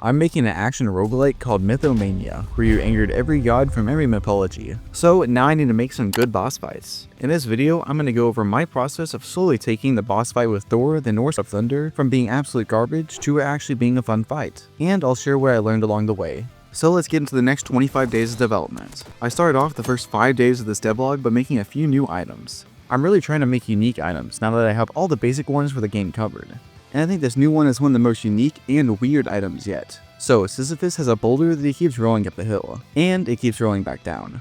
I'm making an action roguelike called MythoMania, where you angered every god from every mythology. So now I need to make some good boss fights. In this video, I'm going to go over my process of slowly taking the boss fight with Thor, the Norse of Thunder, from being absolute garbage to actually being a fun fight. And I'll share what I learned along the way. So let's get into the next 25 days of development. I started off the first 5 days of this devlog by making a few new items. I'm really trying to make unique items now that I have all the basic ones for the game covered. And I think this new one is one of the most unique and weird items yet. So Sisyphus has a boulder that he keeps rolling up the hill, and it keeps rolling back down.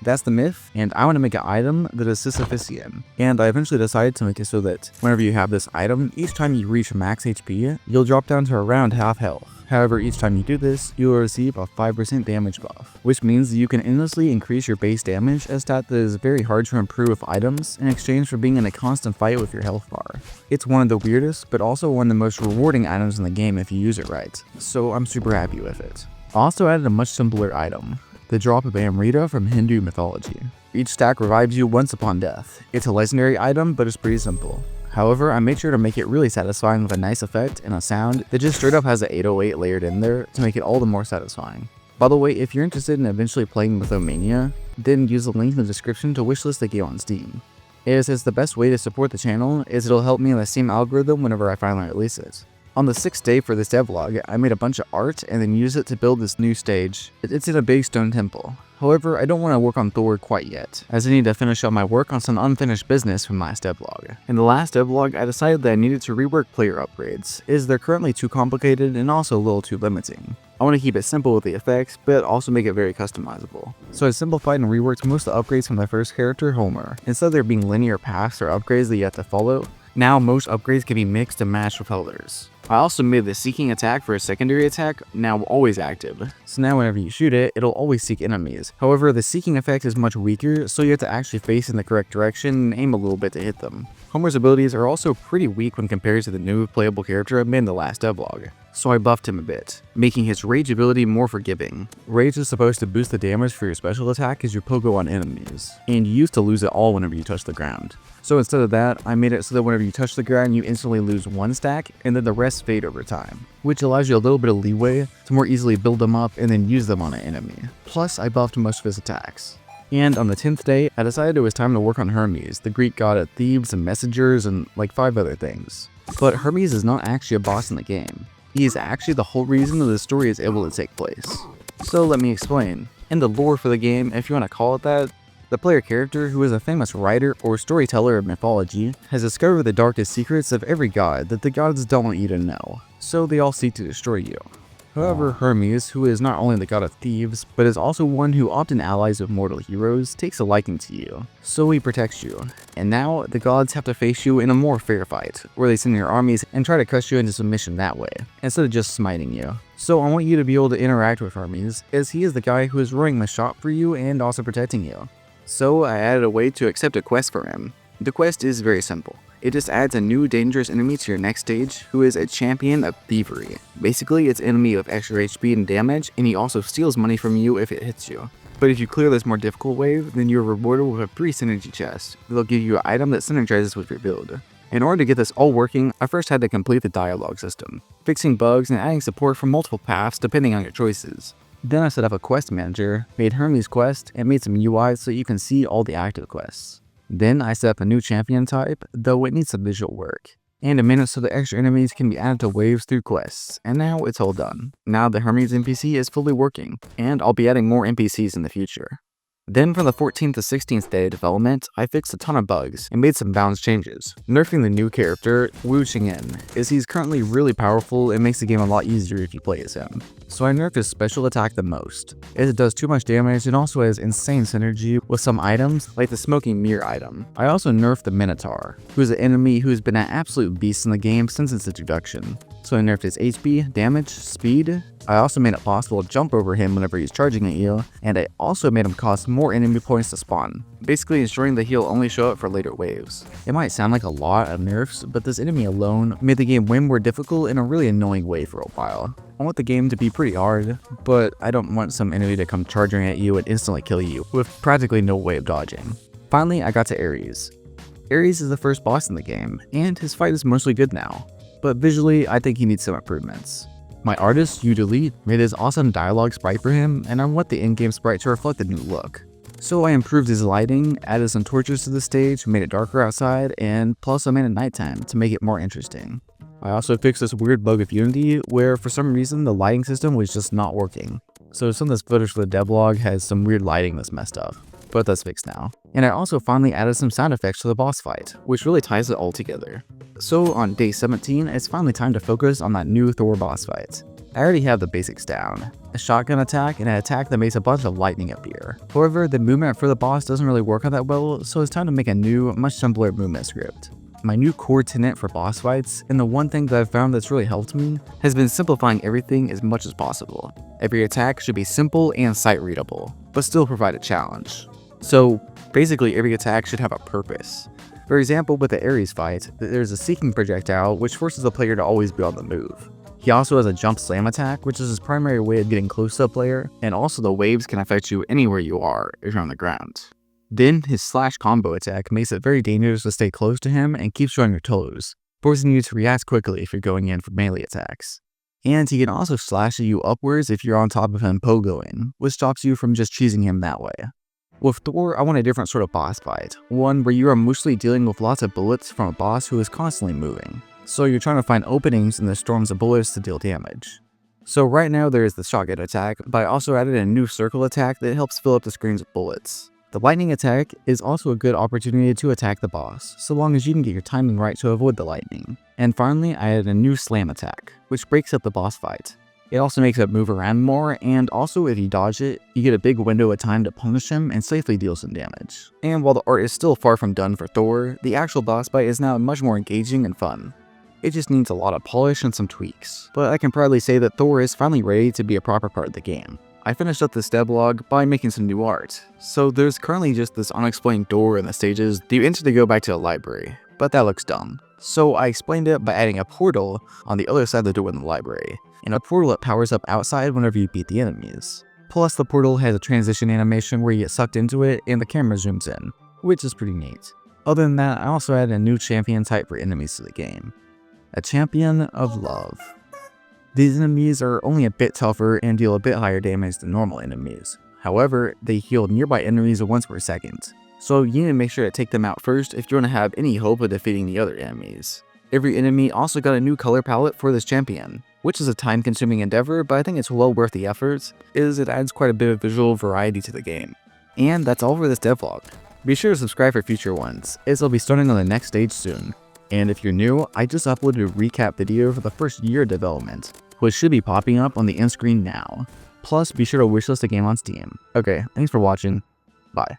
That's the myth, and I want to make an item that is Sisyphusian. And I eventually decided to make it so that whenever you have this item, each time you reach max HP, you'll drop down to around half health. However, each time you do this, you will receive a 5% damage buff, which means that you can endlessly increase your base damage, a stat that is very hard to improve with items in exchange for being in a constant fight with your health bar. It's one of the weirdest, but also one of the most rewarding items in the game if you use it right, so I'm super happy with it. I also added a much simpler item, the drop of Amrita from Hindu mythology. Each stack revives you once upon death. It's a legendary item, but it's pretty simple. However, I made sure to make it really satisfying with a nice effect and a sound that just straight up has an 808 layered in there to make it all the more satisfying. By the way, if you're interested in eventually playing MythoMania, then use the link in the description to wishlist the game on Steam. It's the best way to support the channel, as it'll help me in the Steam algorithm whenever I finally release it. On the 6th day for this devlog, I made a bunch of art and then used it to build this new stage. It's in a big stone temple. However, I don't want to work on Thor quite yet, as I need to finish up my work on some unfinished business from last devlog. In the last devlog, I decided that I needed to rework player upgrades, as they're currently too complicated and also a little too limiting. I want to keep it simple with the effects, but also make it very customizable. So I simplified and reworked most of the upgrades from my first character, Homer. Instead of there being linear paths or upgrades that you have to follow, now most upgrades can be mixed and matched with others. I also made the seeking attack for a secondary attack now always active. So now whenever you shoot it, it'll always seek enemies. However, the seeking effect is much weaker, so you have to actually face in the correct direction and aim a little bit to hit them. Homer's abilities are also pretty weak when compared to the new playable character I made in the last devlog. So I buffed him a bit, making his rage ability more forgiving. Rage is supposed to boost the damage for your special attack as you pogo on enemies, and you used to lose it all whenever you touch the ground. So instead of that, I made it so that whenever you touch the ground, you instantly lose one stack, and then the rest fade over time, which allows you a little bit of leeway to more easily build them up and then use them on an enemy. Plus, I buffed most of his attacks. And on the 10th day, I decided it was time to work on Hermes, the Greek god of thieves and messengers and like 5 other things. But Hermes is not actually a boss in the game. He is actually the whole reason that the story is able to take place. So let me explain. In the lore for the game, if you want to call it that, the player character, who is a famous writer or storyteller of mythology, has discovered the darkest secrets of every god that the gods don't want you to know, so they all seek to destroy you. However, Hermes, who is not only the god of thieves, but is also one who often allies with mortal heroes, takes a liking to you, so he protects you. And now, the gods have to face you in a more fair fight, where they send their armies and try to crush you into submission that way, instead of just smiting you. So I want you to be able to interact with Hermes, as he is the guy who is running the shop for you and also protecting you. So I added a way to accept a quest for him. The quest is very simple. It just adds a new dangerous enemy to your next stage, who is a champion of thievery. Basically, it's an enemy with extra HP and damage, and he also steals money from you if it hits you. But if you clear this more difficult wave, then you're rewarded with a free synergy chest. They'll give you an item that synergizes with your build. In order to get this all working, I first had to complete the dialogue system, fixing bugs and adding support for multiple paths depending on your choices. Then I set up a quest manager, made Hermes quest, and made some UI so you can see all the active quests. Then I set up a new champion type, though it needs some visual work, and a minute so the extra enemies can be added to waves through quests, and now it's all done. Now the Hermes NPC is fully working, and I'll be adding more NPCs in the future. Then from the 14th to 16th day of development, I fixed a ton of bugs and made some balance changes, nerfing the new character, Wu Xingyan, as he's currently really powerful and makes the game a lot easier if you play as him. So I nerfed his special attack the most, as it does too much damage and also has insane synergy with some items like the smoking mirror item. I also nerfed the Minotaur, who is an enemy who's been an absolute beast in the game since its introduction. So I nerfed his HP, damage, speed. I also made it possible to jump over him whenever he's charging at you, and I also made him cost more enemy points to spawn, basically ensuring that he'll only show up for later waves. It might sound like a lot of nerfs, but this enemy alone made the game way more difficult in a really annoying way for a while. I want the game to be pretty hard, but I don't want some enemy to come charging at you and instantly kill you with practically no way of dodging. Finally, I got to Ares. Ares is the first boss in the game, and his fight is mostly good now, but visually I think he needs some improvements. My artist, Yudelet, made this awesome dialogue sprite for him, and I want the in-game sprite to reflect the new look. So I improved his lighting, added some torches to the stage, made it darker outside, and plus I made it nighttime to make it more interesting. I also fixed this weird bug of Unity where for some reason the lighting system was just not working. So some of this footage for the devlog has some weird lighting that's messed up, but that's fixed now. And I also finally added some sound effects to the boss fight, which really ties it all together. So on day 17, it's finally time to focus on that new Thor boss fight. I already have the basics down, a shotgun attack and an attack that makes a bunch of lightning appear. However, the movement for the boss doesn't really work out that well, so it's time to make a new, much simpler movement script. My new core tenet for boss fights, and the one thing that I've found that's really helped me, has been simplifying everything as much as possible. Every attack should be simple and sight readable, but still provide a challenge. So basically every attack should have a purpose. For example, with the Ares fight, there's a seeking projectile which forces the player to always be on the move. He also has a jump slam attack, which is his primary way of getting close to a player, and also the waves can affect you anywhere you are if you're on the ground. Then his slash combo attack makes it very dangerous to stay close to him and keeps you on your toes, forcing you to react quickly if you're going in for melee attacks. And he can also slash at you upwards if you're on top of him pogoing, which stops you from just cheesing him that way. With Thor, I want a different sort of boss fight, one where you are mostly dealing with lots of bullets from a boss who is constantly moving. So you're trying to find openings in the storms of bullets to deal damage. So right now there is the shotgun attack, but I also added a new circle attack that helps fill up the screens with bullets. The lightning attack is also a good opportunity to attack the boss, so long as you can get your timing right to avoid the lightning. And finally, I added a new slam attack, which breaks up the boss fight. It also makes it move around more, and also if you dodge it, you get a big window of time to punish him and safely deal some damage. And while the art is still far from done for Thor, the actual boss fight is now much more engaging and fun. It just needs a lot of polish and some tweaks, but I can proudly say that Thor is finally ready to be a proper part of the game. I finished up this devlog by making some new art. So there's currently just this unexplained door in the stages that you enter to go back to the library, but that looks dumb. So I explained it by adding a portal on the other side of the door in the library, and a portal that powers up outside whenever you beat the enemies. Plus the portal has a transition animation where you get sucked into it and the camera zooms in, which is pretty neat. Other than that, I also added a new champion type for enemies to the game. A champion of love. These enemies are only a bit tougher and deal a bit higher damage than normal enemies. However, they heal nearby enemies once per second, so you need to make sure to take them out first if you want to have any hope of defeating the other enemies. Every enemy also got a new color palette for this champion, which is a time-consuming endeavor, but I think it's well worth the effort, as it adds quite a bit of visual variety to the game. And that's all for this devlog. Be sure to subscribe for future ones, as I'll be starting on the next stage soon. And if you're new, I just uploaded a recap video for the first year of development, which should be popping up on the end screen now. Plus, be sure to wishlist the game on Steam. Okay, thanks for watching. Bye.